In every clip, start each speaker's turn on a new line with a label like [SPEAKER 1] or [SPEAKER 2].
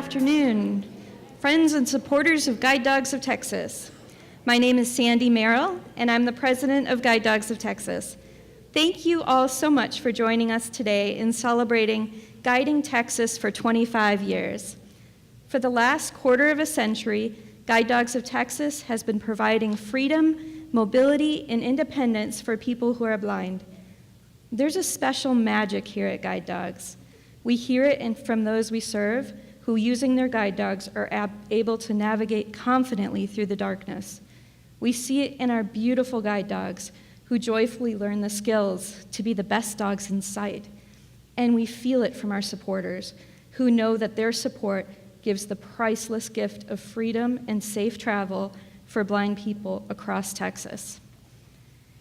[SPEAKER 1] afternoon, friends and supporters of Guide Dogs of Texas. My name is Sandy Merrill, and I'm the president of Guide Dogs of Texas. Thank you all so much for joining us today in celebrating Guiding Texas for 25 years. For the last quarter of a century, Guide Dogs of Texas has been providing freedom, mobility, and independence for people who are blind. There's a special magic here at Guide Dogs. We hear it from those we serve, who using their guide dogs are able to navigate confidently through the darkness. We see it in our beautiful guide dogs, who joyfully learn the skills to be the best dogs in sight. And we feel it from our supporters, who know that their support gives the priceless gift of freedom and safe travel for blind people across Texas.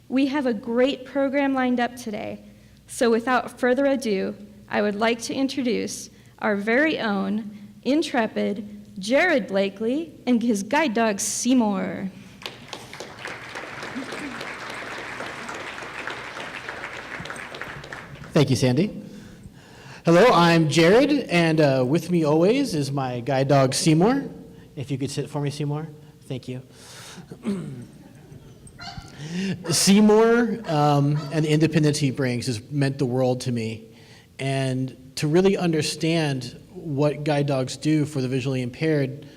[SPEAKER 1] We have a great program lined up today, so without further ado, I would like to introduce our very own intrepid Jarrod Blakely and his guide dog Seymour.
[SPEAKER 2] Thank you, Sandy. Hello, I'm Jarrod, and with me always is my guide dog Seymour. If you could sit for me, Seymour. Thank you. Seymour and the independence he brings has meant the world to me. And to really understand what guide dogs do for the visually impaired,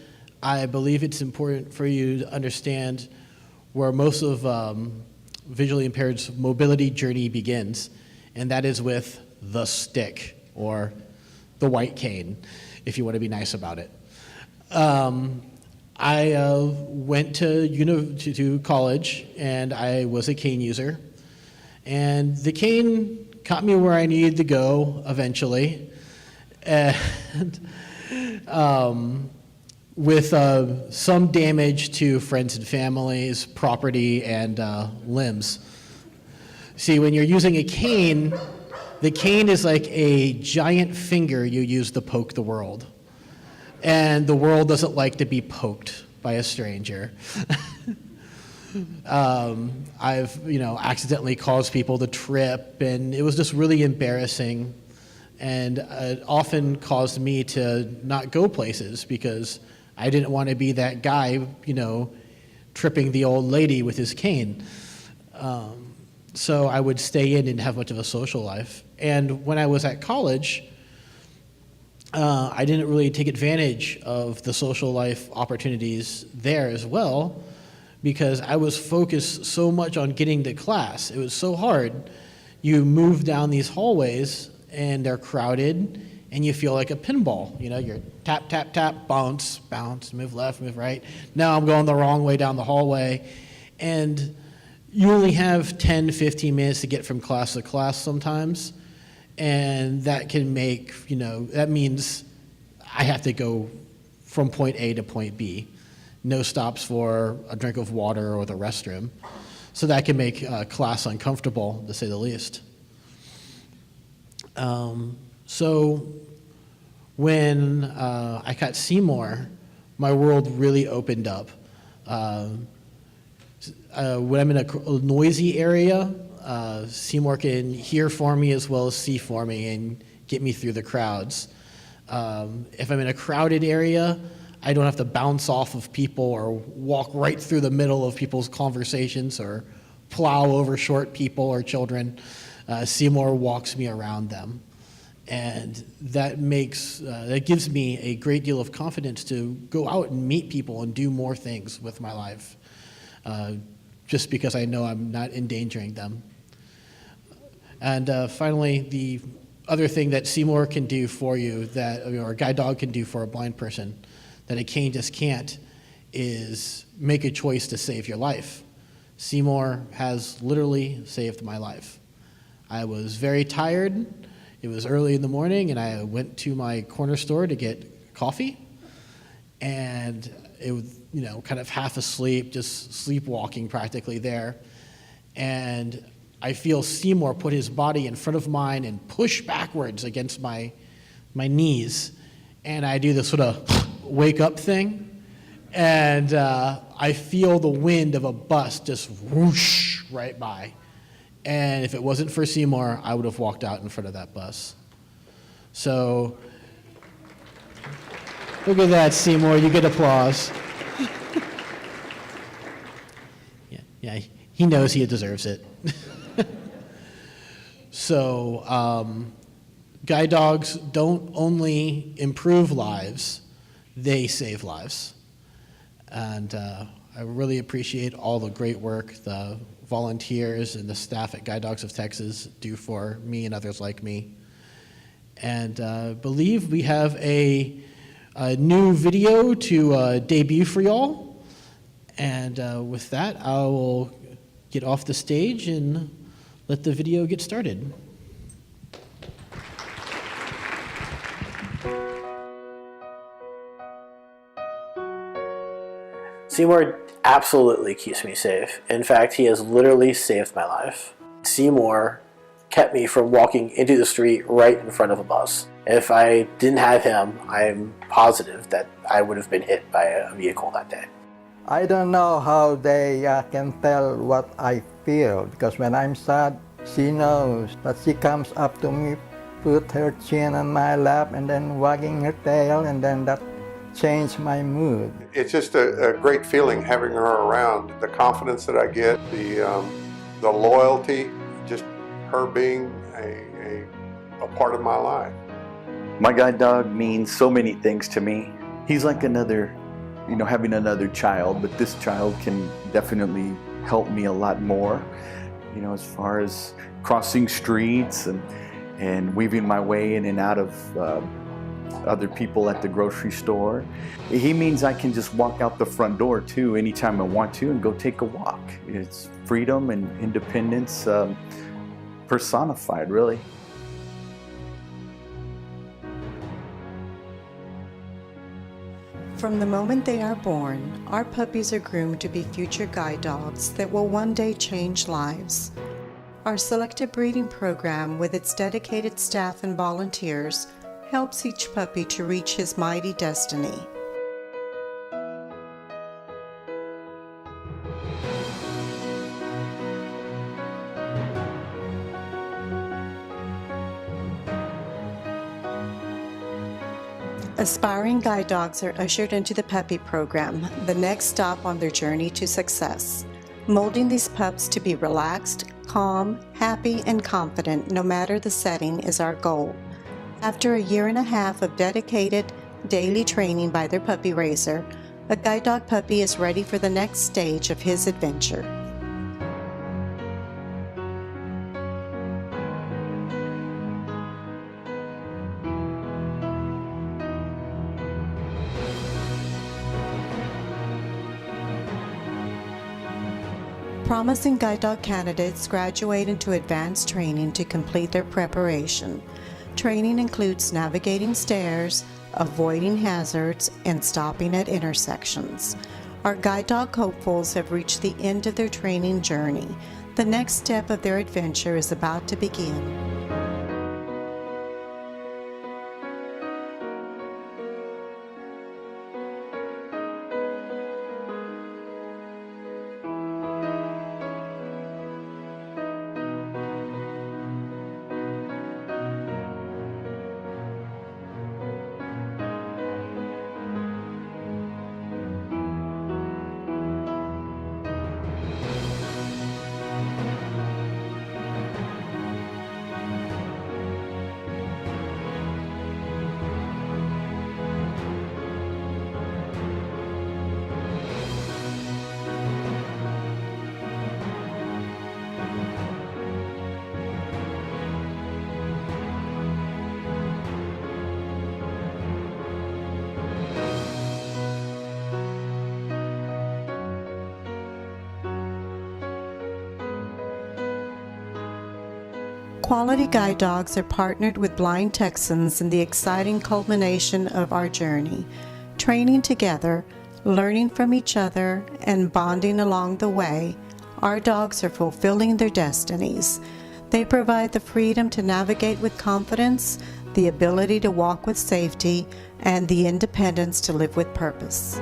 [SPEAKER 2] I believe it's important for you to understand where most of visually impaired's mobility journey begins, and that is with the stick, or the white cane, if you want to be nice about it. I went to college, and I was a cane user, and the cane got me where I needed to go eventually, and with some damage to friends and families, property, and limbs. See, when you're using a cane, the cane is like a giant finger you use to poke the world. And the world doesn't like to be poked by a stranger. I've, accidentally caused people to trip, and it was just really embarrassing. And it often caused me to not go places because I didn't want to be that guy, tripping the old lady with his cane. So I would stay in and didn't have much of a social life. And when I was at college, I didn't really take advantage of the social life opportunities there as well, because I was focused so much on getting to class. It was so hard. You move down these hallways, and they're crowded, and you feel like a pinball. You're tap, tap, tap, bounce, bounce, move left, move right. Now I'm going the wrong way down the hallway. And you only have 10, 15 minutes to get from class to class sometimes. And that can make, that means I have to go from point A to point B. No stops for a drink of water or the restroom. So that can make class uncomfortable, to say the least. So when I got Seymour, my world really opened up. When I'm in a noisy area, Seymour can hear for me as well as see for me and get me through the crowds. If I'm in a crowded area, I don't have to bounce off of people or walk right through the middle of people's conversations or plow over short people or children. Seymour walks me around them. And that gives me a great deal of confidence to go out and meet people and do more things with my life, just because I know I'm not endangering them. And finally, the other thing that Seymour can do for you, or a guide dog can do for a blind person, that a cane just can't, is make a choice to save your life. Seymour has literally saved my life. I was very tired. It was early in the morning, and I went to my corner store to get coffee. And it was, kind of half asleep, just sleepwalking practically there. And I feel Seymour put his body in front of mine and push backwards against my knees. And I do this sort of wake up thing. And I feel the wind of a bus just whoosh right by. And if it wasn't for Seymour, I would have walked out in front of that bus. So Look at that, Seymour. You get applause. Yeah, he knows he deserves it. So, guide dogs don't only improve lives, they save lives. And I really appreciate all the great work the volunteers and the staff at Guide Dogs of Texas do for me and others like me. And believe we have a new video to debut for y'all. And with that, I will get off the stage and let the video get started. Seymour absolutely keeps me safe. In fact, he has literally saved my life. Seymour kept me from walking into the street right in front of a bus. If I didn't have him, I'm positive that I would have been hit by a vehicle that day.
[SPEAKER 3] I don't know how they can tell what I feel, because when I'm sad, she knows. But she comes up to me, put her chin on my lap, and then wagging her tail, and then that changed my mood.
[SPEAKER 4] It's just a great feeling having her around. The confidence that I get, the loyalty, just her being a part of my life.
[SPEAKER 5] My guide dog means so many things to me. He's like another, having another child, but this child can definitely help me a lot more, as far as crossing streets and weaving my way in and out of other people at the grocery store. He means I can just walk out the front door too anytime I want to and go take a walk. It's freedom and independence personified, really.
[SPEAKER 6] From the moment they are born, our puppies are groomed to be future guide dogs that will one day change lives. Our selective breeding program, with its dedicated staff and volunteers, helps each puppy to reach his mighty destiny. Aspiring guide dogs are ushered into the puppy program, the next stop on their journey to success. Molding these pups to be relaxed, calm, happy, and confident no matter the setting is our goal. After a year and a half of dedicated daily training by their puppy raiser, a guide dog puppy is ready for the next stage of his adventure. Promising guide dog candidates graduate into advanced training to complete their preparation. Training includes navigating stairs, avoiding hazards, and stopping at intersections. Our guide dog hopefuls have reached the end of their training journey. The next step of their adventure is about to begin. Quality guide dogs are partnered with blind Texans in the exciting culmination of our journey, training together, learning from each other, and bonding along the way. Our dogs are fulfilling their destinies. They provide the freedom to navigate with confidence, the ability to walk with safety, and the independence to live with purpose.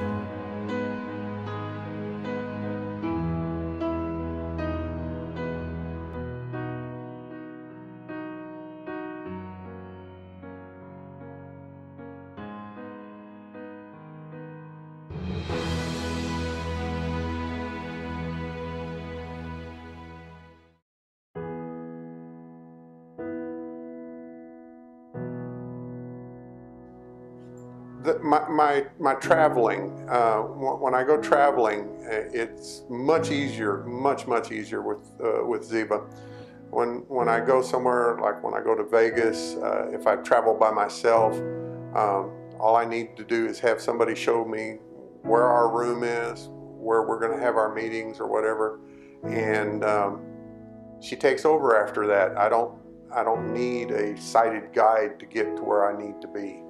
[SPEAKER 4] My traveling, when I go traveling, it's much easier, much easier with Ziba. When I go somewhere, like when I go to Vegas, if I travel by myself, all I need to do is have somebody show me where our room is, where we're going to have our meetings or whatever, and she takes over after that. I don't need a sighted guide to get to where I need to be,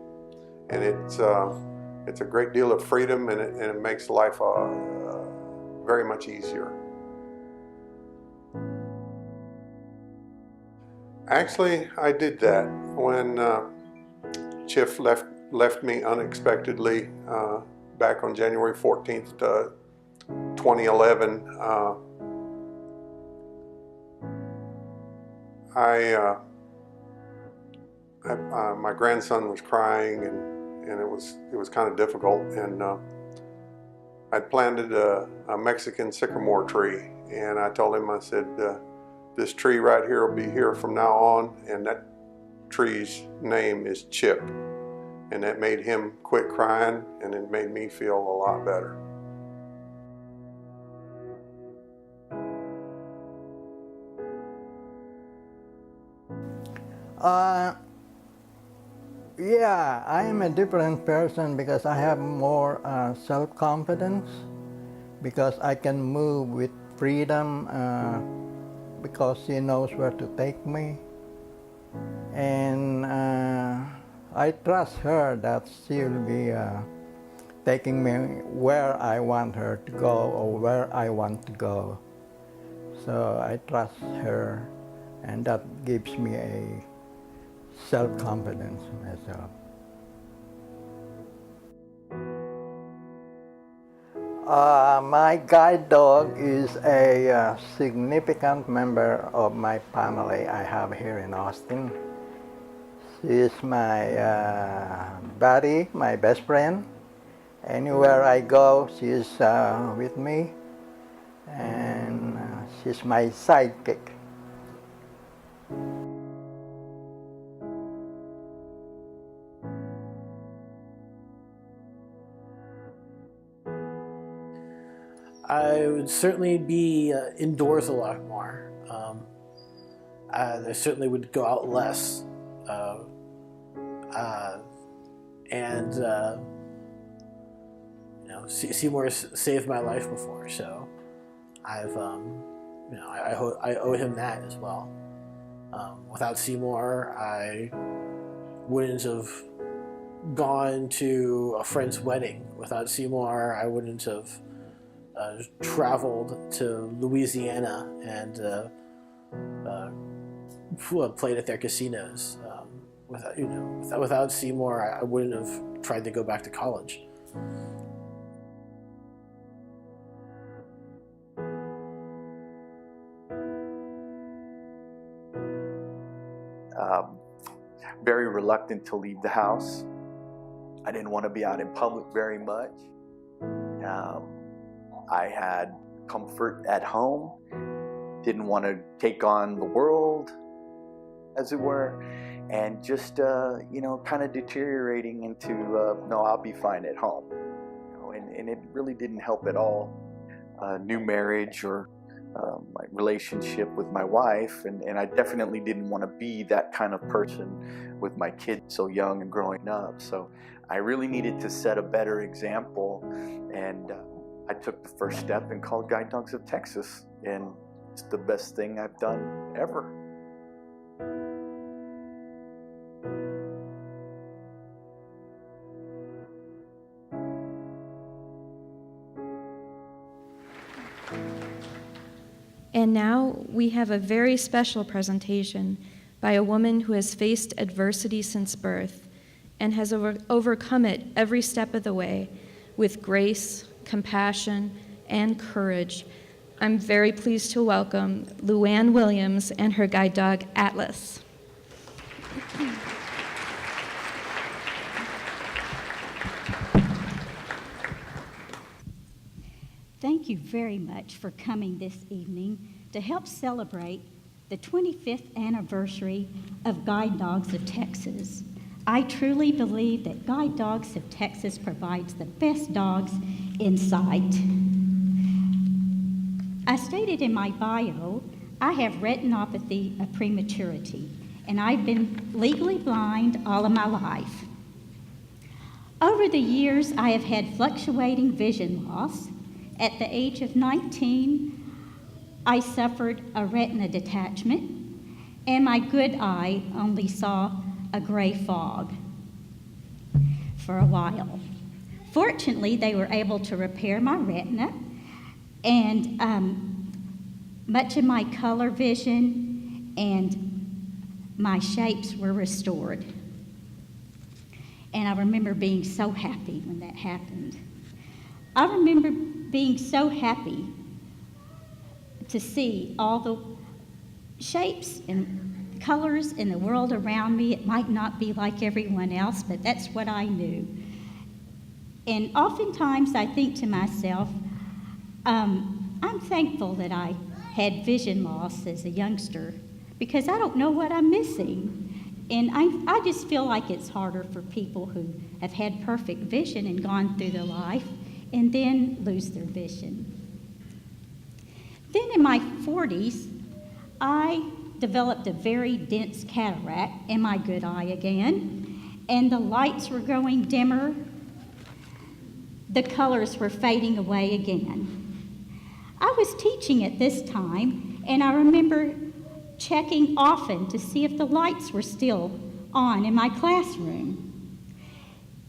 [SPEAKER 4] and it's a great deal of freedom, and it makes life very much easier. Actually, I did that when Chiff left me unexpectedly back on January 14th, 2011. My grandson was crying, and it was kind of difficult, and I planted a Mexican sycamore tree, and I told him, I said, this tree right here will be here from now on, and that tree's name is Chip. And that made him quit crying, and it made me feel a lot better.
[SPEAKER 3] Yeah, I am a different person because I have more self-confidence, because I can move with freedom, because she knows where to take me. And I trust her that she will be taking me where I want her to go or where I want to go. So I trust her, and that gives me a self-confidence myself. My guide dog is a significant member of my family I have here in Austin. She is my buddy, my best friend. Anywhere I go, she is with me, and she's my sidekick.
[SPEAKER 2] I would certainly be indoors a lot more. I certainly would go out less, and Seymour saved my life before, so I've I owe him that as well. Without Seymour, I wouldn't have gone to a friend's wedding. Without Seymour, I wouldn't have traveled to Louisiana and played at their casinos. Without Seymour, I wouldn't have tried to go back to college.
[SPEAKER 5] Very reluctant to leave the house. I didn't want to be out in public very much. I had comfort at home, didn't want to take on the world, as it were, and just, kind of deteriorating into, no, I'll be fine at home. And it really didn't help at all. New marriage or my relationship with my wife, and I definitely didn't want to be that kind of person with my kids so young and growing up. So I really needed to set a better example, and I took the first step and called Guide Dogs of Texas, and it's the best thing I've done ever.
[SPEAKER 1] And now we have a very special presentation by a woman who has faced adversity since birth and has overcome it every step of the way with grace, compassion, and courage. I'm very pleased to welcome Luann Williams and her guide dog, Atlas.
[SPEAKER 7] Thank you very much for coming this evening to help celebrate the 25th anniversary of Guide Dogs of Texas. I truly believe that Guide Dogs of Texas provides the best dogs in sight. I stated in my bio, I have retinopathy of prematurity, and I've been legally blind all of my life. Over the years, I have had fluctuating vision loss. At the age of 19, I suffered a retina detachment, and my good eye only saw a gray fog for a while. Fortunately, they were able to repair my retina, and much of my color vision and my shapes were restored. And I remember being so happy when that happened. I remember being so happy to see all the shapes and colors in the world around me. It might not be like everyone else, but that's what I knew. And oftentimes I think to myself, I'm thankful that I had vision loss as a youngster because I don't know what I'm missing. And I just feel like it's harder for people who have had perfect vision and gone through their life and then lose their vision. Then in my 40s, I developed a very dense cataract in my good eye again, and the lights were growing dimmer. The colors were fading away again. I was teaching at this time, and I remember checking often to see if the lights were still on in my classroom.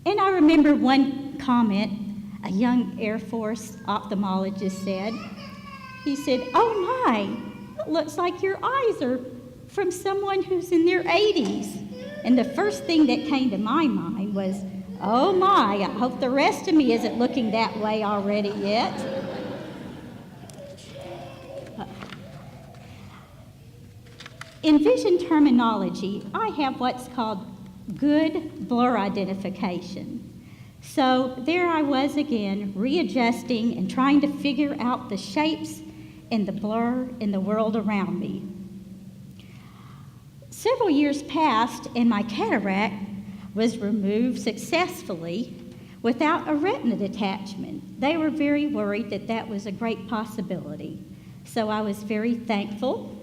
[SPEAKER 7] And I remember one comment a young Air Force ophthalmologist said. He said, "Oh my, it looks like your eyes are from someone who's in their 80s. And the first thing that came to my mind was, oh my, I hope the rest of me isn't looking that way already yet. In vision terminology, I have what's called good blur identification. So there I was again, readjusting and trying to figure out the shapes and the blur in the world around me. Several years passed and my cataract was removed successfully without a retina detachment. They were very worried that that was a great possibility. So I was very thankful.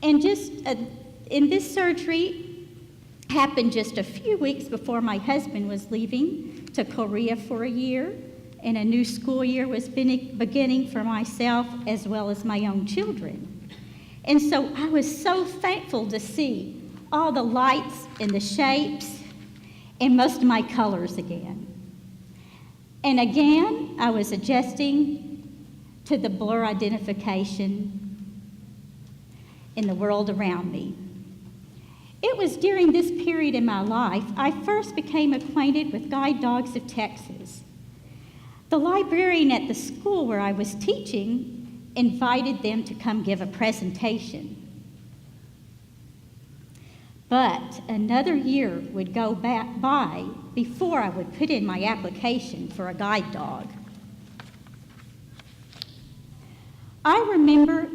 [SPEAKER 7] And in this surgery happened just a few weeks before my husband was leaving to Korea for a year, and a new school year was beginning for myself as well as my own children. And so I was so thankful to see all the lights and the shapes and most of my colors again. And again, I was adjusting to the blur identification in the world around me. It was during this period in my life I first became acquainted with Guide Dogs of Texas. The librarian at the school where I was teaching invited them to come give a presentation. But another year would go by before I would put in my application for a guide dog. I remember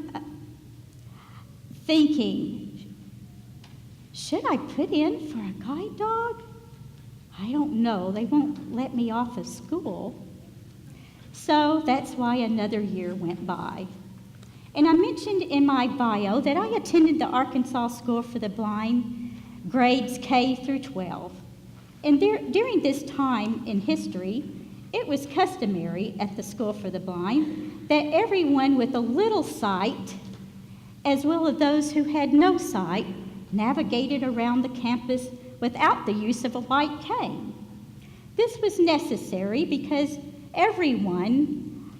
[SPEAKER 7] thinking, should I put in for a guide dog? I don't know, they won't let me off of school. So that's why another year went by. And I mentioned in my bio that I attended the Arkansas School for the Blind, grades K through 12. And during this time in history, it was customary at the School for the Blind that everyone with a little sight, as well as those who had no sight, navigated around the campus without the use of a white cane. This was necessary because everyone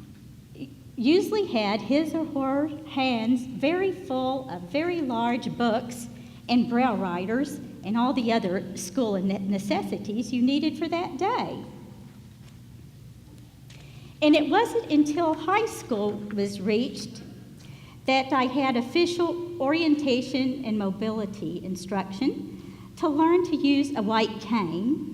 [SPEAKER 7] usually had his or her hands very full of very large books and braille writers and all the other school necessities you needed for that day. And it wasn't until high school was reached that I had official orientation and mobility instruction to learn to use a white cane.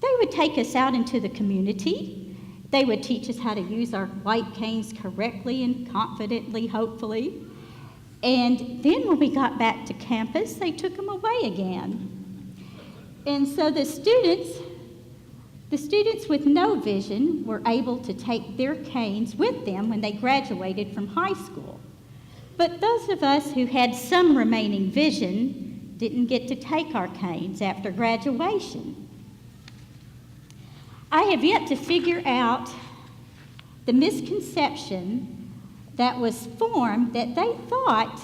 [SPEAKER 7] They would take us out into the community. They would teach us how to use our white canes correctly and confidently, hopefully. And then when we got back to campus, they took them away again. And so the students with no vision were able to take their canes with them when they graduated from high school. But those of us who had some remaining vision didn't get to take our canes after graduation. I have yet to figure out the misconception that was formed that they thought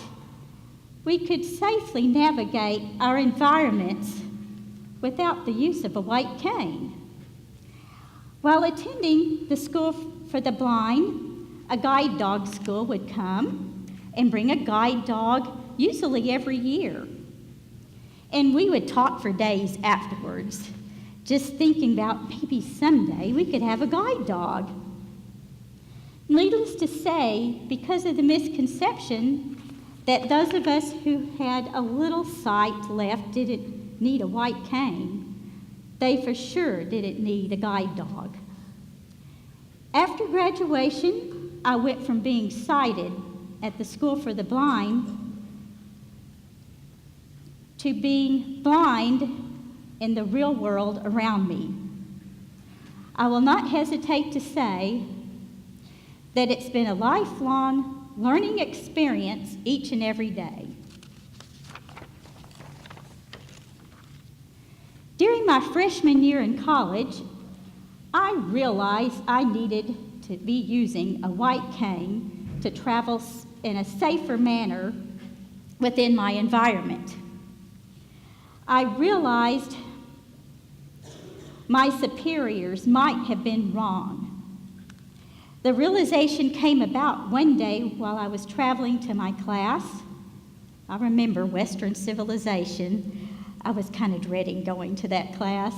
[SPEAKER 7] we could safely navigate our environments without the use of a white cane. While attending the School for the Blind, a guide dog school would come and bring a guide dog, usually every year. And we would talk for days afterwards, just thinking about maybe someday we could have a guide dog. Needless to say, because of the misconception that those of us who had a little sight left didn't need a white cane, they for sure didn't need a guide dog. After graduation, I went from being sighted at the School for the Blind to being blind in the real world around me. I will not hesitate to say that it's been a lifelong learning experience each and every day. During my freshman year in college, I realized I needed to be using a white cane to travel in a safer manner within my environment. I realized my superiors might have been wrong. The realization came about one day while I was traveling to my class. I remember Western civilization. I was kind of dreading going to that class.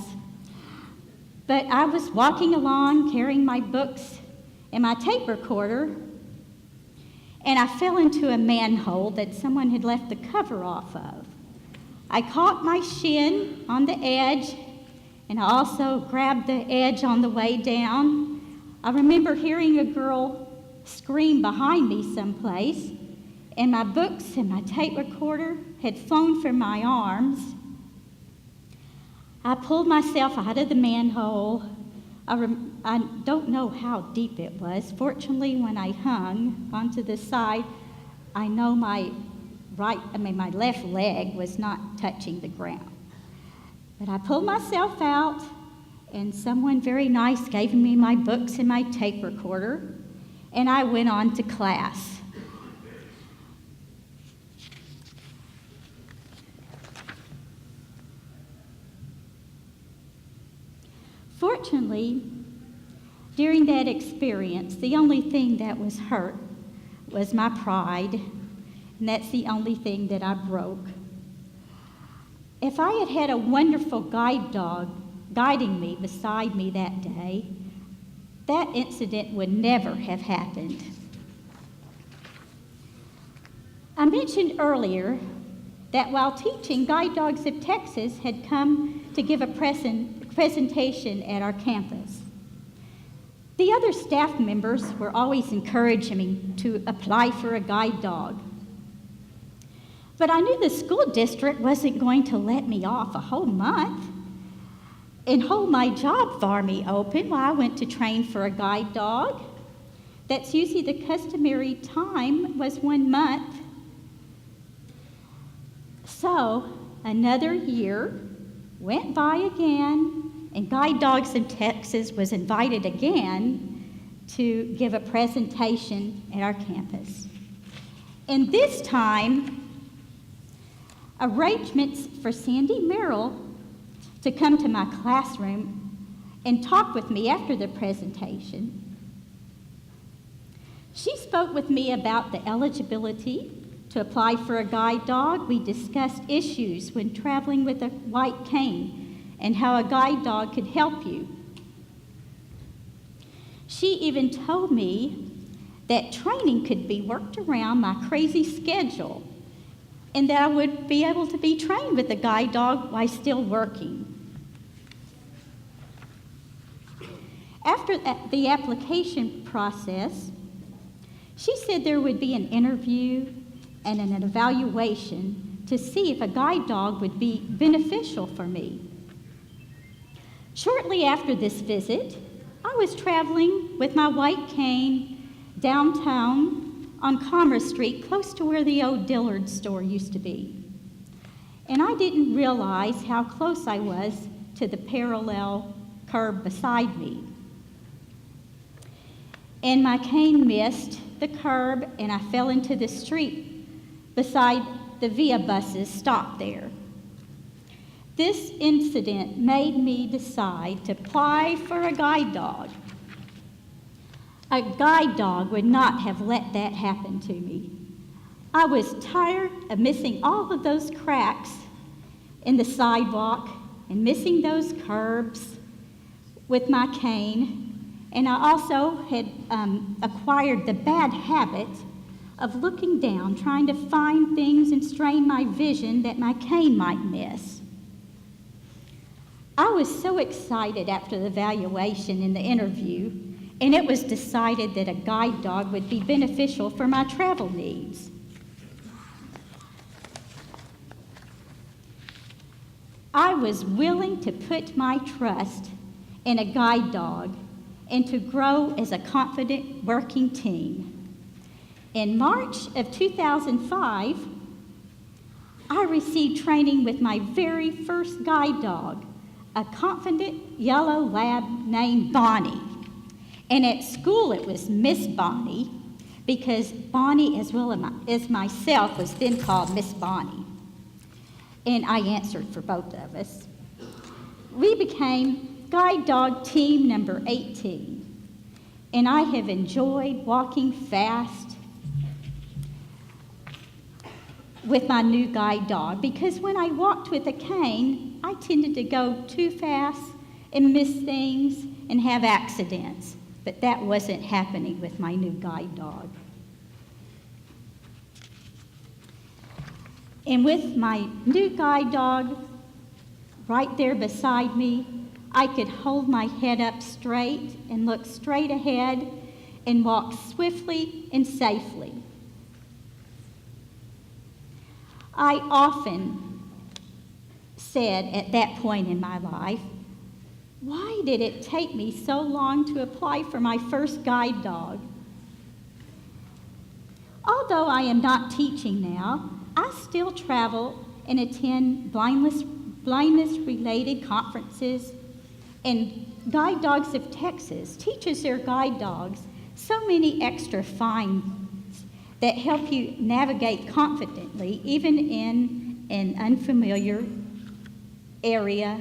[SPEAKER 7] But I was walking along carrying my books and my tape recorder, and I fell into a manhole that someone had left the cover off of. I caught my shin on the edge, and I also grabbed the edge on the way down. I remember hearing a girl scream behind me someplace, and my books and my tape recorder had flown from my arms. I pulled myself out of the manhole. I don't know how deep it was. Fortunately, when I hung onto the side, I know my left leg was not touching the ground. But I pulled myself out, and someone very nice gave me my books and my tape recorder, and I went on to class. Fortunately, during that experience, the only thing that was hurt was my pride, and that's the only thing that I broke. If I had had a wonderful guide dog guiding me beside me that day, that incident would never have happened. I mentioned earlier that while teaching, Guide Dogs of Texas had come to give a presentation at our campus. The other staff members were always encouraging me to apply for a guide dog. But I knew the school district wasn't going to let me off a whole month and hold my job for me open while I went to train for a guide dog. That's usually the customary time was 1 month. So another year went by again, and Guide Dogs of Texas was invited again to give a presentation at our campus. And this time, arrangements for Sandy Merrill to come to my classroom and talk with me after the presentation. She spoke with me about the eligibility to apply for a guide dog. We discussed issues when traveling with a white cane and how a guide dog could help you. She even told me that training could be worked around my crazy schedule and that I would be able to be trained with a guide dog while still working. After the application process, she said there would be an interview and an evaluation to see if a guide dog would be beneficial for me. Shortly after this visit, I was traveling with my white cane downtown on Commerce Street, close to where the old Dillard store used to be. And I didn't realize how close I was to the parallel curb beside me. And my cane missed the curb, and I fell into the street beside the Via buses stopped there. This incident made me decide to apply for a guide dog. A guide dog would not have let that happen to me. I was tired of missing all of those cracks in the sidewalk and missing those curbs with my cane. And I also had acquired the bad habit of looking down, trying to find things and strain my vision that my cane might miss. I was so excited after the evaluation and the interview, and it was decided that a guide dog would be beneficial for my travel needs. I was willing to put my trust in a guide dog and to grow as a confident working team. In March of 2005, I received training with my very first guide dog, a confident yellow lab named Bonnie. And at school it was Miss Bonnie, because Bonnie, as well as myself, was then called Miss Bonnie. And I answered for both of us. We became guide dog team number 18. And I have enjoyed walking fast with my new guide dog, because when I walked with a cane, I tended to go too fast and miss things and have accidents. But that wasn't happening with my new guide dog. And with my new guide dog right there beside me, I could hold my head up straight and look straight ahead and walk swiftly and safely. I often said at that point in my life, why did it take me so long to apply for my first guide dog? Although I am not teaching now, I still travel and attend blindness-related conferences, and Guide Dogs of Texas teaches their guide dogs so many extra finds that help you navigate confidently, even in an unfamiliar area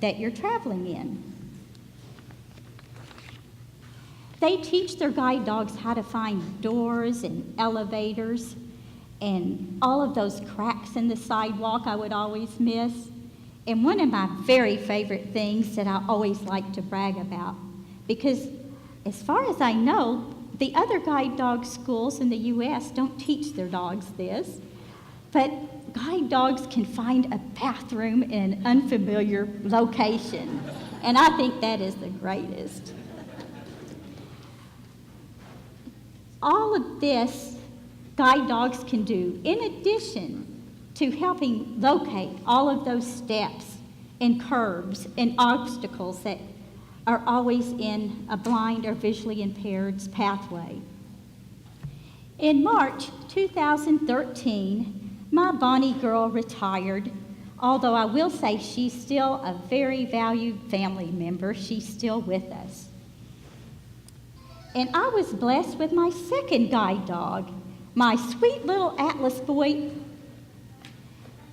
[SPEAKER 7] that you're traveling in. They teach their guide dogs how to find doors and elevators and all of those cracks in the sidewalk I would always miss. And one of my very favorite things that I always like to brag about, because as far as I know, the other guide dog schools in the U.S. don't teach their dogs this, but guide dogs can find a bathroom in an unfamiliar location. And I think that is the greatest. All of this guide dogs can do, in addition to helping locate all of those steps and curbs and obstacles that are always in a blind or visually impaired's pathway. In March 2013, my Bonnie girl retired, although I will say she's still a very valued family member. She's still with us. And I was blessed with my second guide dog, my sweet little Atlas boy.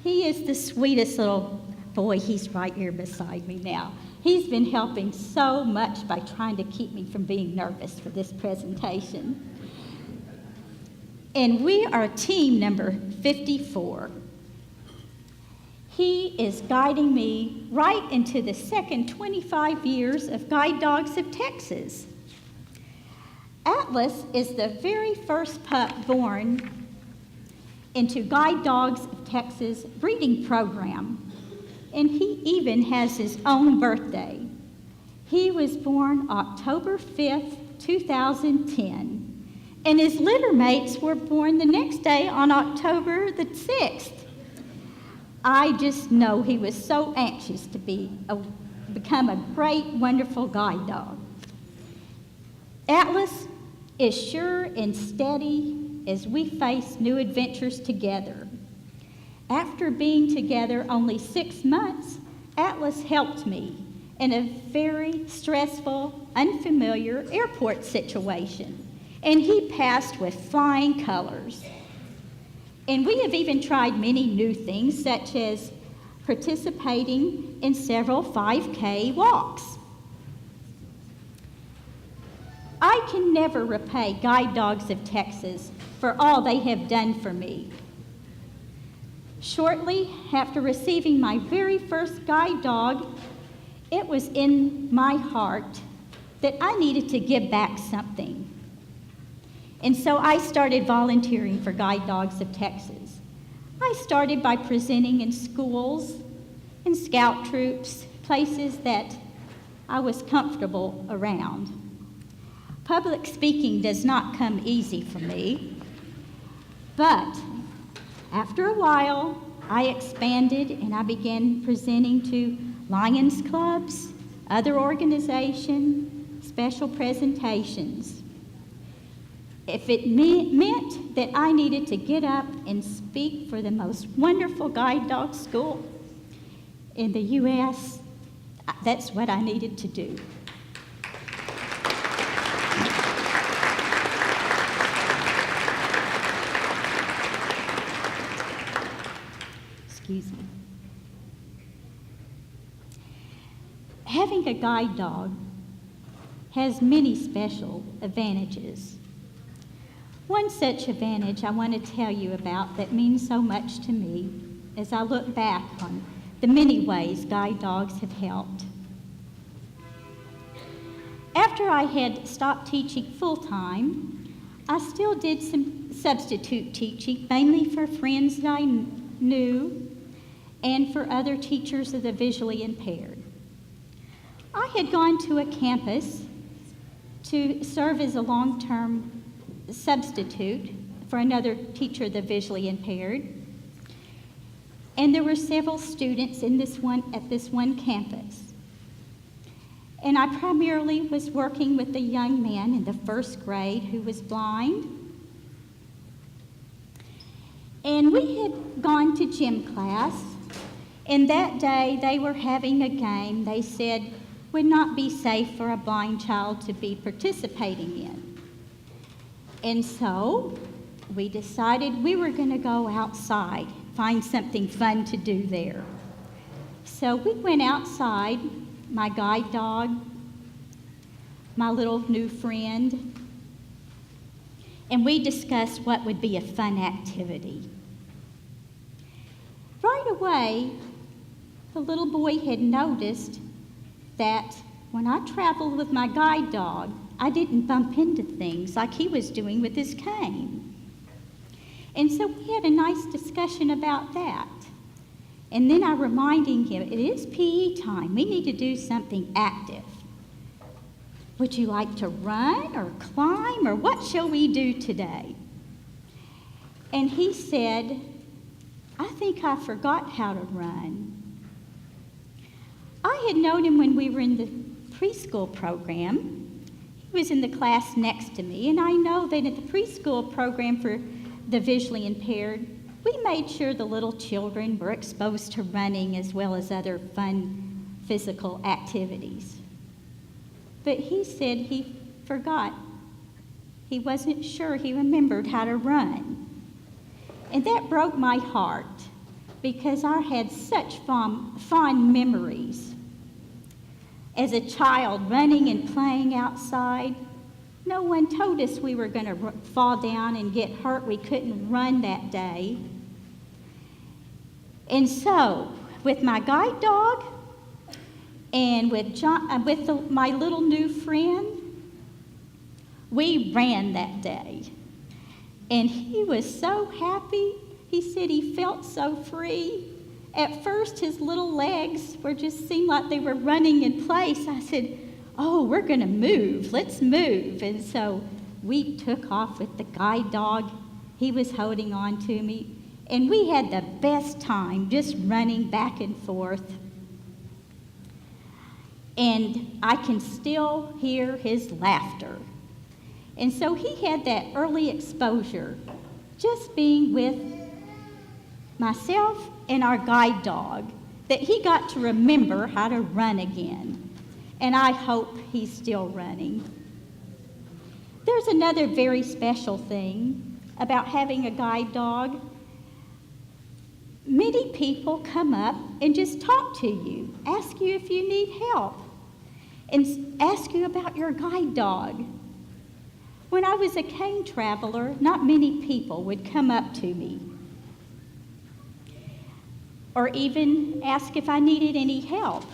[SPEAKER 7] He is the sweetest little boy. He's right here beside me now. He's been helping so much by trying to keep me from being nervous for this presentation. And we are team number 54. He is guiding me right into the second 25 years of Guide Dogs of Texas. Atlas is the very first pup born into Guide Dogs of Texas breeding program. And he even has his own birthday. He was born October 5th, 2010. And his litter mates were born the next day on October the 6th. I just know he was so anxious to be become a great, wonderful guide dog. Atlas is sure and steady as we face new adventures together. After being together only 6 months, Atlas helped me in a very stressful, unfamiliar airport situation, and he passed with flying colors. And we have even tried many new things, such as participating in several 5K walks. I can never repay Guide Dogs of Texas for all they have done for me. Shortly after receiving my very first guide dog, it was in my heart that I needed to give back something. And so I started volunteering for Guide Dogs of Texas. I started by presenting in schools, in scout troops, places that I was comfortable around. Public speaking does not come easy for me, but after a while, I expanded and I began presenting to Lions clubs, other organizations, special presentations. If it meant that I needed to get up and speak for the most wonderful guide dog school in the U.S., that's what I needed to do. Excuse me. Having a guide dog has many special advantages. One such advantage I want to tell you about that means so much to me as I look back on the many ways guide dogs have helped. After I had stopped teaching full-time, I still did some substitute teaching, mainly for friends that I knew and for other teachers of the visually impaired. I had gone to a campus to serve as a long-term substitute for another teacher of the visually impaired, and there were several students at this one campus. And I primarily was working with a young man in the first grade who was blind. And we had gone to gym class, and that day they were having a game they said would not be safe for a blind child to be participating in. And so we decided we were going to go outside, find something fun to do there. So we went outside, my guide dog, my little new friend, and we discussed what would be a fun activity. Right away, the little boy had noticed that when I traveled with my guide dog, I didn't bump into things like he was doing with his cane. And so we had a nice discussion about that. And then I reminded him, it is PE time. We need to do something active. Would you like to run or climb, or what shall we do today? And he said, I think I forgot how to run. I had known him when we were in the preschool program. He was in the class next to me, and I know that at the preschool program for the visually impaired, we made sure the little children were exposed to running as well as other fun physical activities. But he said he forgot. He wasn't sure he remembered how to run. And that broke my heart because I had such fond memories. As a child, running and playing outside, no one told us we were going to fall down and get hurt. We couldn't run that day. And so, with my guide dog and with my little new friend, we ran that day. And he was so happy. He said he felt so free. At first, his little legs seemed like they were running in place. I said, oh, we're going to move. Let's move. And so we took off with the guide dog. He was holding on to me. And we had the best time just running back and forth. and I can still hear his laughter. And so he had that early exposure, just being with myself and our guide dog, that he got to remember how to run again. And I hope he's still running. There's another very special thing about having a guide dog. Many people come up and just talk to you, ask you if you need help, and ask you about your guide dog. When I was a cane traveler, not many people would come up to me or even ask if I needed any help.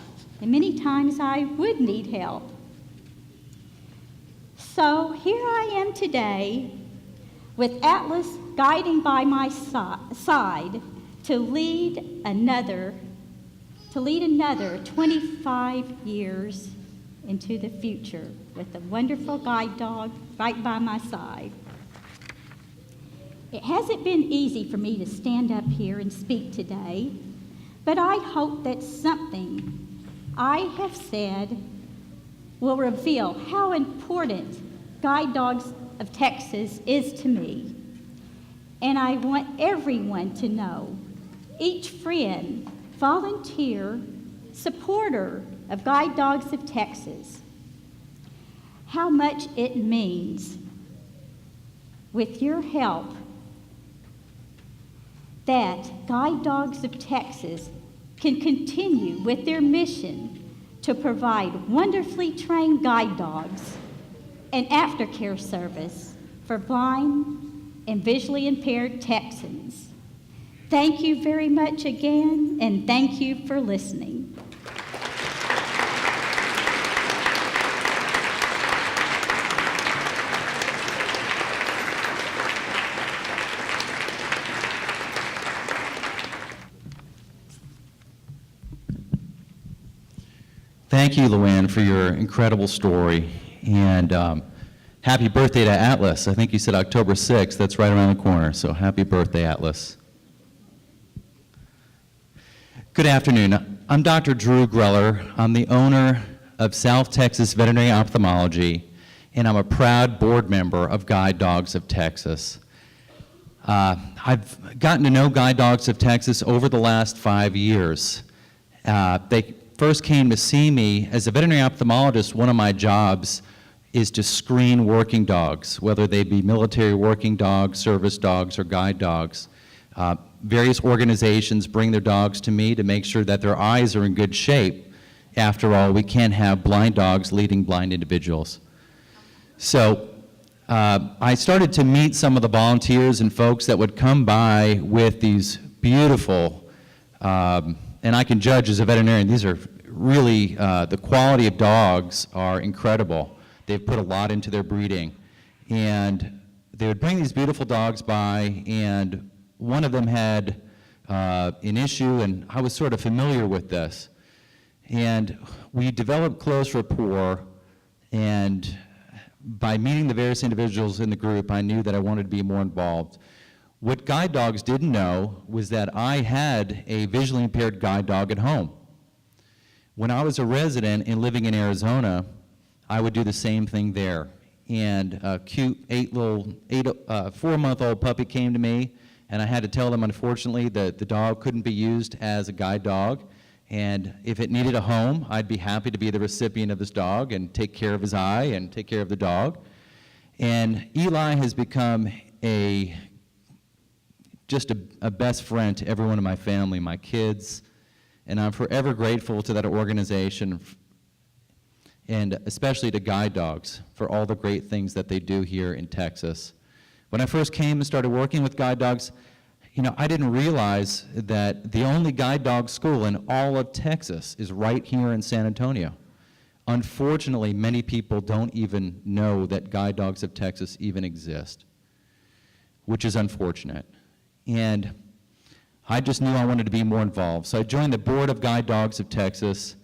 [SPEAKER 7] And many times I would need help. So here I am today with Atlas guiding by my side to lead another 25 years into the future with a wonderful guide dog right by my side. It hasn't been easy for me to stand up here and speak today, but I hope that something I have said will reveal how important Guide Dogs of Texas is to me. And I want everyone to know, each friend, volunteer, supporter of Guide Dogs of Texas, how much it means with your help that Guide Dogs of Texas can continue with their mission to provide wonderfully trained guide dogs and aftercare service for blind and visually impaired Texans. Thank you very much again, and thank you for listening.
[SPEAKER 8] Thank you, Luann, for your incredible story, and happy birthday to Atlas. I think you said October 6th. That's right around the corner, so happy birthday, Atlas. Good afternoon. I'm Dr. Drew Greller. I'm the owner of South Texas Veterinary Ophthalmology, and I'm a proud board member of Guide Dogs of Texas. I've gotten to know Guide Dogs of Texas over the last 5 years. They first came to see me as a veterinary ophthalmologist. One of my jobs is to screen working dogs, whether they be military working dogs, service dogs, or guide dogs. Various organizations bring their dogs to me to make sure that their eyes are in good shape. After all, we can't have blind dogs leading blind individuals. So I started to meet some of the volunteers and folks that would come by with these beautiful, and I can judge as a veterinarian, these are really, the quality of dogs are incredible. They've put a lot into their breeding. And they would bring these beautiful dogs by, and one of them had an issue, and I was sort of familiar with this. And we developed close rapport, and by meeting the various individuals in the group, I knew that I wanted to be more involved. What guide dogs didn't know was that I had a visually impaired guide dog at home. When I was a resident and living in Arizona, I would do the same thing there. And a cute 4-month-old puppy came to me, and I had to tell them, unfortunately, that the dog couldn't be used as a guide dog. And if it needed a home, I'd be happy to be the recipient of this dog and take care of his eye and take care of the dog. And Eli has become just a best friend to everyone in my family, my kids, and I'm forever grateful to that organization, and especially to Guide Dogs for all the great things that they do here in Texas. When I first came and started working with Guide Dogs, I didn't realize that the only guide dog school in all of Texas is right here in San Antonio. Unfortunately, many people don't even know that Guide Dogs of Texas even exist, which is unfortunate. And I just knew I wanted to be more involved. So I joined the board of Guide Dogs of Texas.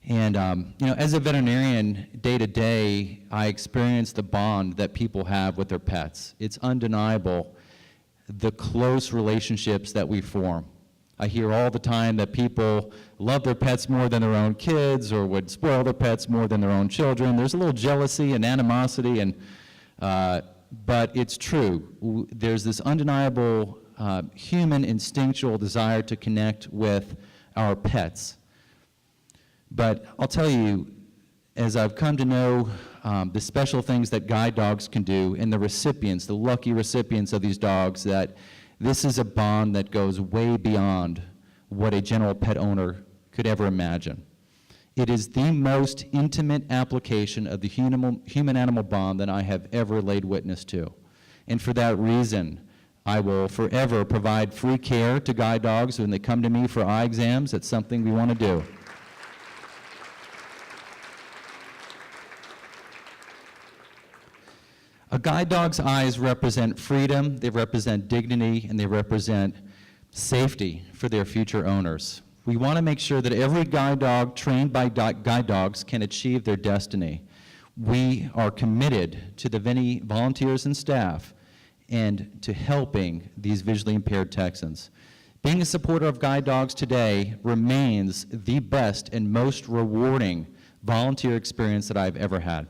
[SPEAKER 8] And as a veterinarian, day to day, I experience the bond that people have with their pets. It's undeniable, the close relationships that we form. I hear all the time that people love their pets more than their own kids or would spoil their pets more than their own children. There's a little jealousy and animosity, but it's true. There's this undeniable human instinctual desire to connect with our pets. But I'll tell you, as I've come to know the special things that guide dogs can do and the recipients, the lucky recipients of these dogs, that this is a bond that goes way beyond what a general pet owner could ever imagine. It is the most intimate application of the human-animal bond that I have ever laid witness to. And for that reason, I will forever provide free care to guide dogs when they come to me for eye exams. It's something we want to do. A guide dog's eyes represent freedom, they represent dignity, and they represent safety for their future owners. We want to make sure that every guide dog trained by guide dogs can achieve their destiny. We are committed to the many volunteers and staff and to helping these visually impaired Texans. Being a supporter of guide dogs today remains the best and most rewarding volunteer experience that I've ever had.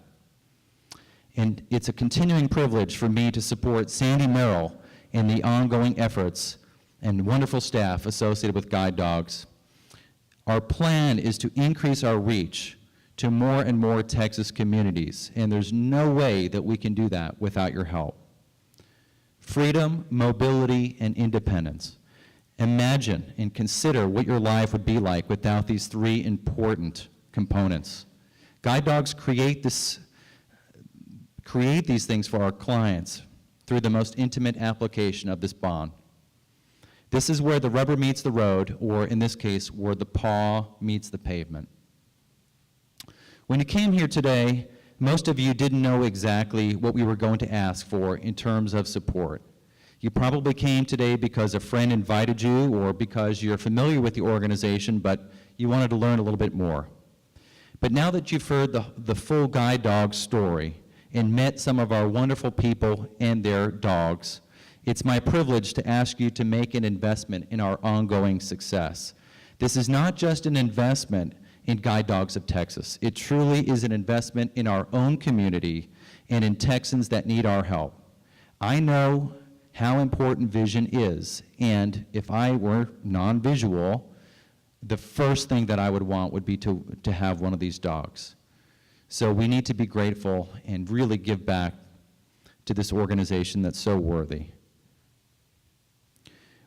[SPEAKER 8] And it's a continuing privilege for me to support Sandy Merrill in the ongoing efforts and wonderful staff associated with guide dogs. Our plan is to increase our reach to more and more Texas communities, and there's no way that we can do that without your help. Freedom, mobility, and independence. Imagine and consider what your life would be like without these three important components. Guide dogs create these things for our clients through the most intimate application of this bond. This is where the rubber meets the road, or in this case, where the paw meets the pavement. When you came here today, most of you didn't know exactly what we were going to ask for in terms of support. You probably came today because a friend invited you or because you're familiar with the organization, but you wanted to learn a little bit more. But now that you've heard the full guide dog story and met some of our wonderful people and their dogs, it's my privilege to ask you to make an investment in our ongoing success. This is not just an investment in Guide Dogs of Texas. It truly is an investment in our own community and in Texans that need our help. I know how important vision is, and if I were non-visual, the first thing that I would want would be to have one of these dogs. So we need to be grateful and really give back to this organization that's so worthy.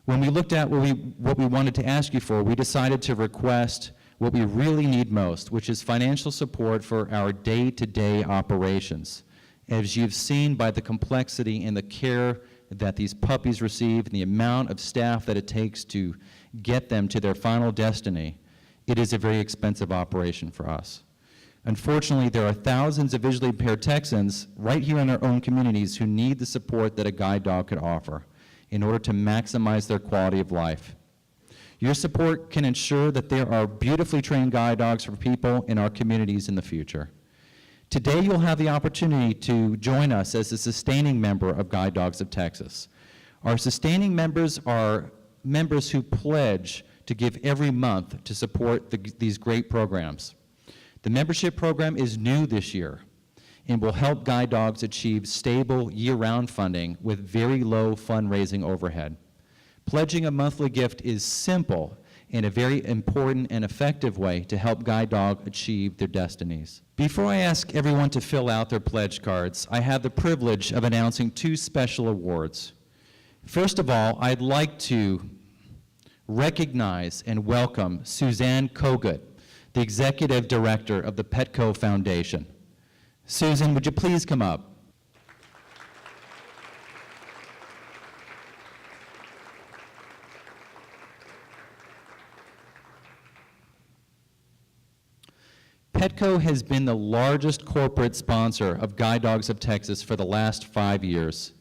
[SPEAKER 8] When we looked at what we wanted to ask you for, we decided to request what we really need most, which is financial support for our day-to-day operations. As you've seen by the complexity and the care that these puppies receive and the amount of staff that it takes to get them to their final destiny, it is a very expensive operation for us. Unfortunately, there are thousands of visually impaired Texans right here in our own communities who need the support that a guide dog could offer in order to maximize their quality of life. Your support can ensure that there are beautifully trained guide dogs for people in our communities in the future. Today, you'll have the opportunity to join us as a sustaining member of Guide Dogs of Texas. Our sustaining members are members who pledge to give every month to support these great programs. The membership program is new this year and will help guide dogs achieve stable year-round funding with very low fundraising overhead. Pledging a monthly gift is simple and a very important and effective way to help guide dog achieve their destinies. Before I ask everyone to fill out their pledge cards, I have the privilege of announcing two special awards. First of all, I'd like to recognize and welcome Suzanne Kogut, the Executive Director of the Petco Foundation. Susan, would you please come up? Petco has been the largest corporate sponsor of Guide Dogs of Texas for the last 5 years.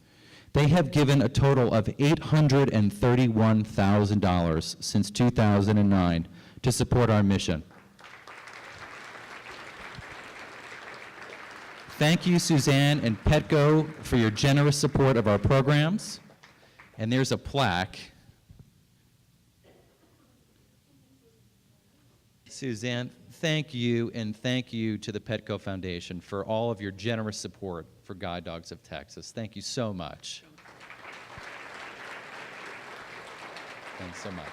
[SPEAKER 8] They have given a total of $831,000 since 2009 to support our mission. Thank you, Suzanne and Petco, for your generous support of our programs. And there's a plaque. Suzanne, thank you, and thank you to the Petco Foundation for all of your generous support for Guide Dogs of Texas. Thank you so much. Thanks so much.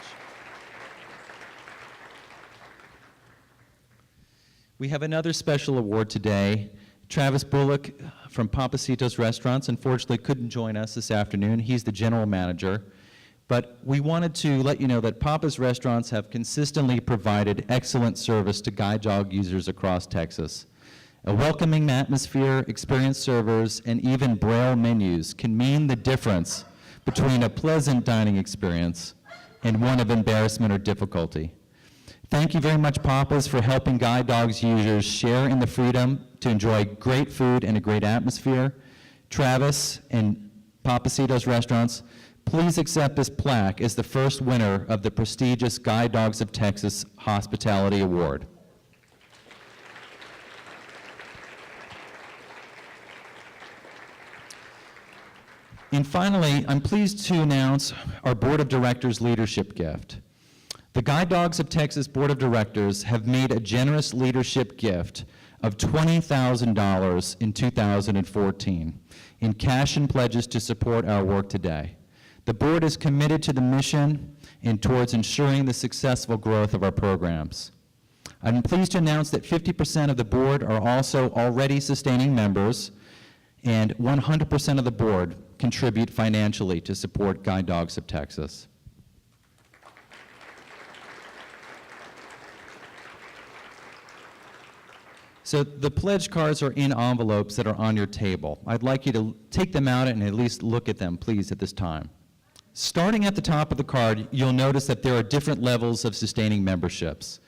[SPEAKER 8] We have another special award today. Travis Bullock from Papacitos Restaurants unfortunately couldn't join us this afternoon. He's the general manager. But we wanted to let you know that Papa's Restaurants have consistently provided excellent service to guide dog users across Texas. A welcoming atmosphere, experienced servers, and even Braille menus can mean the difference between a pleasant dining experience and one of embarrassment or difficulty. Thank you very much, Papa's, for helping guide dogs users share in the freedom to enjoy great food and a great atmosphere. Travis and Papacitos Restaurants, please accept this plaque as the first winner of the prestigious Guide Dogs of Texas Hospitality Award. And finally, I'm pleased to announce our Board of Directors leadership gift. The Guide Dogs of Texas Board of Directors have made a generous leadership gift of $20,000 in 2014 in cash and pledges to support our work today. The board is committed to the mission and towards ensuring the successful growth of our programs. I'm pleased to announce that 50% of the board are also already sustaining members, and 100% of the board contribute financially to support Guide Dogs of Texas. So the pledge cards are in envelopes that are on your table. I'd like you to take them out and at least look at them, please, at this time. Starting at the top of the card, you'll notice that there are different levels of sustaining memberships.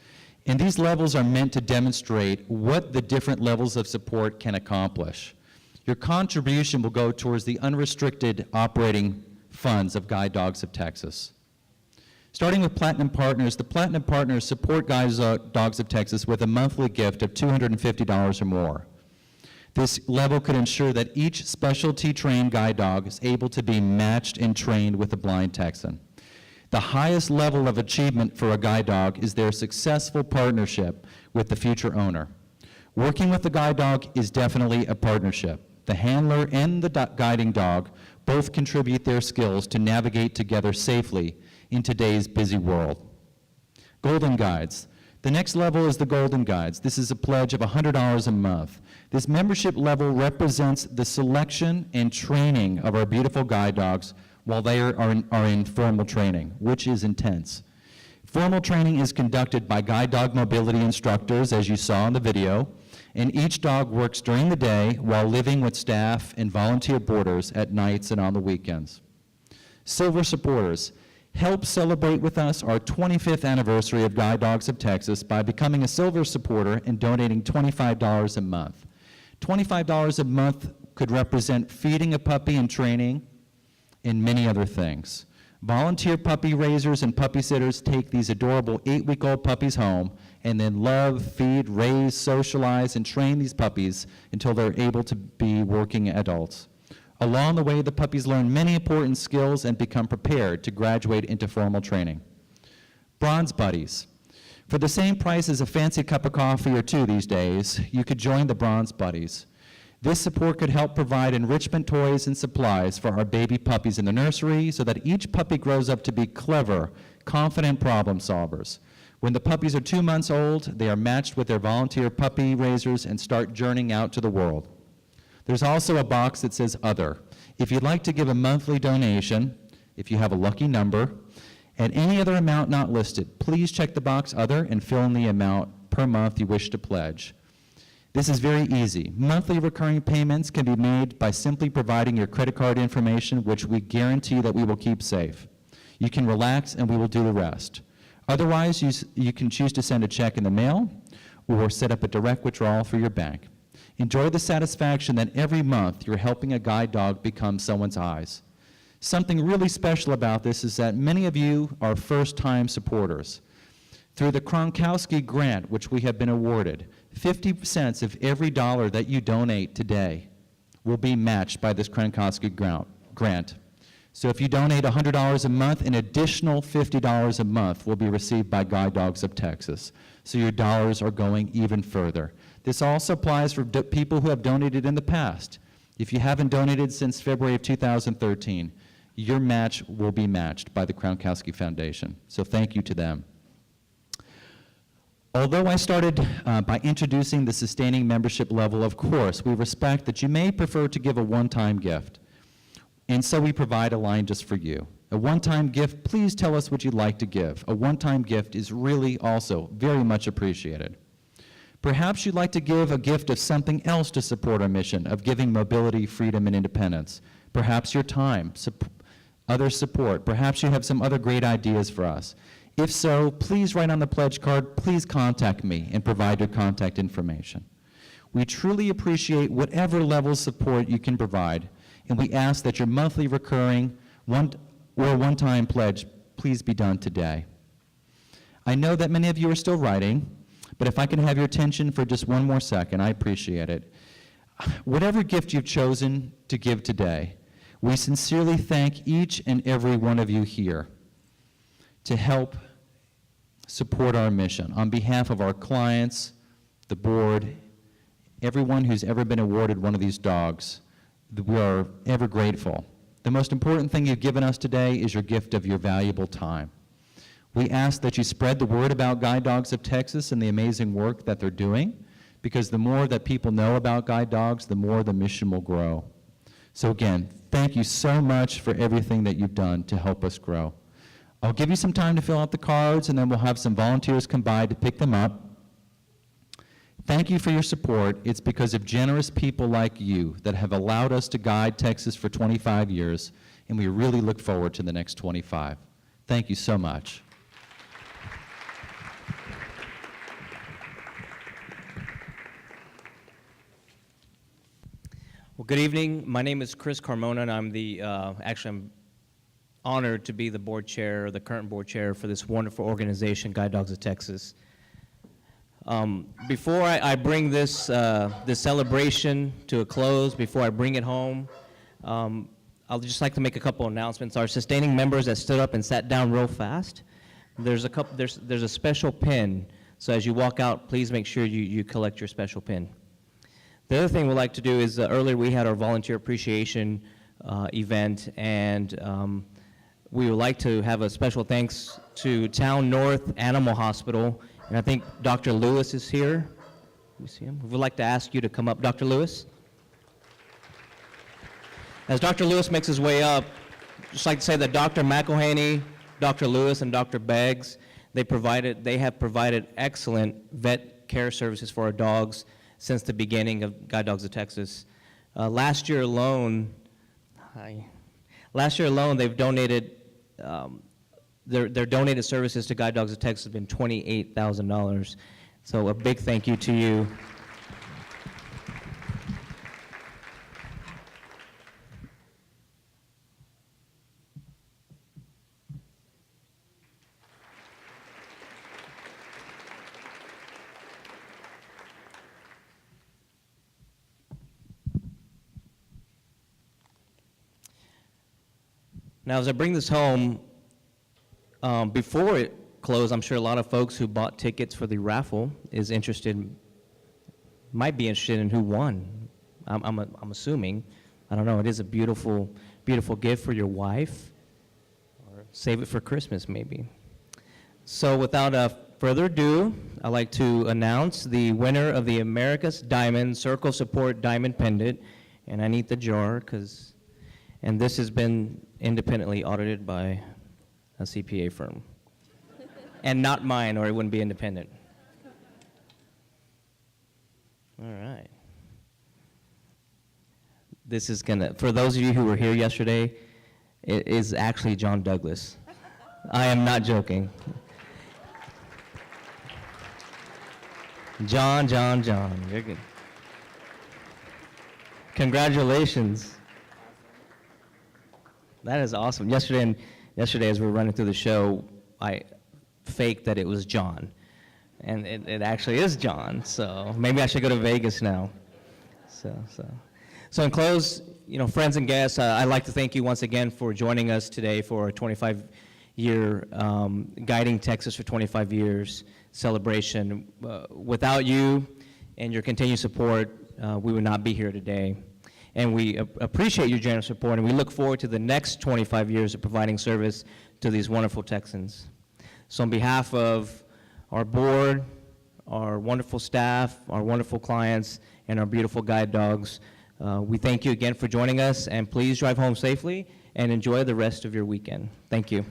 [SPEAKER 8] And these levels are meant to demonstrate what the different levels of support can accomplish. Your contribution will go towards the unrestricted operating funds of Guide Dogs of Texas. Starting with Platinum Partners, the Platinum Partners support Guide Dogs of Texas with a monthly gift of $250 or more. This level could ensure that each specialty trained guide dog is able to be matched and trained with a blind Texan. The highest level of achievement for a guide dog is their successful partnership with the future owner. Working with the guide dog is definitely a partnership. The handler and the guiding dog both contribute their skills to navigate together safely in today's busy world. Golden Guides. The next level is the Golden Guides. This is a pledge of $100 a month. This membership level represents the selection and training of our beautiful guide dogs while they are in formal training, which is intense. Formal training is conducted by guide dog mobility instructors, as you saw in the video, and each dog works during the day while living with staff and volunteer boarders at nights and on the weekends. Silver supporters. Help celebrate with us our 25th anniversary of Guide Dogs of Texas by becoming a silver supporter and donating $25 a month. $25 a month could represent feeding a puppy and training and many other things. Volunteer puppy raisers and puppy sitters take these adorable 8-week-old puppies home and then love, feed, raise, socialize, and train these puppies until they're able to be working adults. Along the way, the puppies learn many important skills and become prepared to graduate into formal training. Bronze Buddies. For the same price as a fancy cup of coffee or two these days, you could join the Bronze Buddies. This support could help provide enrichment toys and supplies for our baby puppies in the nursery so that each puppy grows up to be clever, confident problem solvers. When the puppies are 2 months old, they are matched with their volunteer puppy raisers and start journeying out to the world. There's also a box that says Other. If you'd like to give a monthly donation, if you have a lucky number, at any other amount not listed, please check the box Other and fill in the amount per month you wish to pledge. This is very easy. Monthly recurring payments can be made by simply providing your credit card information, which we guarantee that we will keep safe. You can relax and we will do the rest. Otherwise, you can choose to send a check in the mail or set up a direct withdrawal for your bank. Enjoy the satisfaction that every month you're helping a guide dog become someone's eyes. Something really special about this is that many of you are first-time supporters. Through the Kronkowski Grant, which we have been awarded, 50 cents of every dollar that you donate today will be matched by this Kronkowski Grant. So if you donate $100 a month, an additional $50 a month will be received by Guide Dogs of Texas. So your dollars are going even further. This also applies for people who have donated in the past. If you haven't donated since February of 2013, your match will be matched by the Kronkowski Foundation. So thank you to them. Although I started by introducing the sustaining membership level, of course, we respect that you may prefer to give a one-time gift. And so we provide a line just for you. A one-time gift, please tell us what you'd like to give. A one-time gift is really also very much appreciated. Perhaps you'd like to give a gift of something else to support our mission of giving mobility, freedom, and independence. Perhaps your time, other support. Perhaps you have some other great ideas for us. If so, please write on the pledge card, please contact me and provide your contact information. We truly appreciate whatever level of support you can provide, and we ask that your monthly recurring one-time pledge please be done today. I know that many of you are still writing, but if I can have your attention for just one more second, I appreciate it. Whatever gift you've chosen to give today, we sincerely thank each and every one of you here to help support our mission. On behalf of our clients, the board, everyone who's ever been awarded one of these dogs, we are ever grateful. The most important thing you've given us today is your gift of your valuable time. We ask that you spread the word about Guide Dogs of Texas and the amazing work that they're doing, because the more that people know about guide dogs, the more the mission will grow. So again, thank you so much for everything that you've done to help us grow. I'll give you some time to fill out the cards, and then we'll have some volunteers come by to pick them up. Thank you for your support. It's because of generous people like you that have allowed us to guide Texas for 25 years, and we really look forward to the next 25. Thank you so much.
[SPEAKER 9] Well, good evening. My name is Chris Carmona, and I'm honored to be the board chair, the current board chair for this wonderful organization, Guide Dogs of Texas. Before I bring this celebration to a close, before I bring it home, I'll just like to make a couple announcements. Our sustaining members that stood up and sat down real fast, there's a special pin. So as you walk out, please make sure you collect your special pin. The other thing we'd like to do is earlier we had our volunteer appreciation event, and we would like to have a special thanks to Town North Animal Hospital. And I think Dr. Lewis is here. You see him? We would like to ask you to come up, Dr. Lewis. As Dr. Lewis makes his way up, just like to say that Dr. McElhaney, Dr. Lewis, and Dr. Beggs, they have provided excellent vet care services for our dogs since the beginning of Guide Dogs of Texas. Last year alone, they've donated. Their donated services to Guide Dogs of Texas have been $28,000. So a big thank you to you. Now, as I bring this home, before it closed, I'm sure a lot of folks who bought tickets for the raffle might be interested in who won. I'm assuming. I don't know. It is a beautiful, beautiful gift for your wife, or save it for Christmas maybe. So without further ado, I'd like to announce the winner of the America's Diamond Circle Support Diamond Pendant, and I need the jar and this has been independently audited by a CPA firm. And not mine, or it wouldn't be independent. All right. This is for those of you who were here yesterday, it is actually John Douglas. I am not joking. John. You're good. Congratulations. That is awesome. Yesterday as we were running through the show, I faked that it was John. And it actually is John. So maybe I should go to Vegas now. So in close, friends and guests, I'd like to thank you once again for joining us today for a 25-year Guiding Texas for 25 Years celebration. Without you and your continued support, we would not be here today. And we appreciate your generous support, and we look forward to the next 25 years of providing service to these wonderful Texans. So on behalf of our board, our wonderful staff, our wonderful clients, and our beautiful guide dogs, we thank you again for joining us, and please drive home safely and enjoy the rest of your weekend. Thank you.